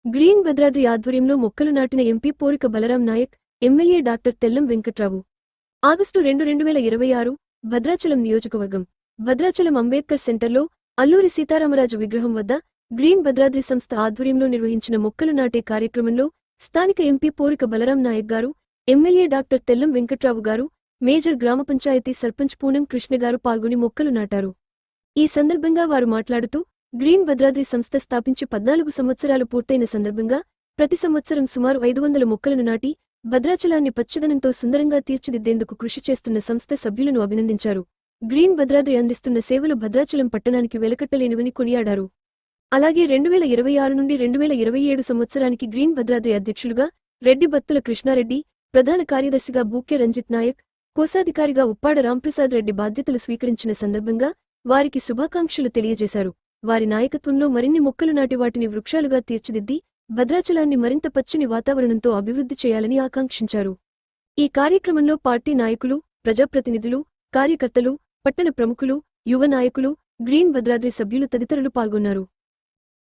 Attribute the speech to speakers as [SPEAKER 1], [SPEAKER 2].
[SPEAKER 1] Green Bhadradri ఆధ్వర్యంలో మొక్కలు నాటిన MP Porika Balaram Naik, MLA doctor Tellam Venkatrao. August 2, 2026 Bhadrachalam నియోజకవర్గం భద్రాచలం అంబేద్కర్ సెంటర్లో అల్లూరి సీతారామరాజు విగ్రహం వద్ద గ్రీన్ భద్రాద్రి సంస్థ ఆధ్వర్యంలో నిర్వహించిన మొక్కలు నాటే కార్యక్రమంలో స్థానిక ఎంపీ పోరిక బలరాం నాయక్ గారు, ఎమ్మెల్యే డాక్టర్ తెల్లం వెంకట్రావు గారు, మేజర్ గ్రామ పంచాయతీ సర్పంచ్ పూనం కృష్ణ గారు పాల్గొని మొక్కలు నాటారు. ఈ సందర్భంగా వారు మాట్లాడుతూ, గ్రీన్ భద్రాద్రి సంస్థ స్థాపించి 14 సంవత్సరాలు పూర్తయిన సందర్భంగా ప్రతి సంవత్సరం సుమారు 500 మొక్కలను నాటి భద్రాచలాన్ని పచ్చదనంతో సుందరంగా తీర్చిదిద్దేందుకు కృషి చేస్తున్న సంస్థ సభ్యులను అభినందించారు. గ్రీన్ భద్రాద్రి అందిస్తున్న సేవలు భద్రాచలం పట్టణానికి వెలకట్టలేనివని కొనియాడారు. అలాగే 2026 నుండి 2027 సంవత్సరానికి గ్రీన్ భద్రాద్రి అధ్యక్షులుగా రెడ్డి బత్తుల కృష్ణారెడ్డి, ప్రధాన కార్యదర్శిగా బూక్య రంజిత్ నాయక్, కోశాధికారిగా ఉప్పాడ రాంప్రసాద్ రెడ్డి బాధ్యతలు స్వీకరించిన సందర్భంగా వారికి శుభాకాంక్షలు తెలియజేశారు. వారి నాయకత్వంలో మరిన్ని మొక్కలు నాటి వాటిని వృక్షాలుగా తీర్చిదిద్ది భద్రాచలాన్ని మరింత పచ్చని వాతావరణంతో అభివృద్ధి చేయాలని ఆకాంక్షించారు. ఈ కార్యక్రమంలో పార్టీ నాయకులు, ప్రజాప్రతినిధులు, కార్యకర్తలు, పట్టణ ప్రముఖులు, యువ నాయకులు, గ్రీన్ భద్రాద్రి సభ్యులు తదితరులు పాల్గొన్నారు.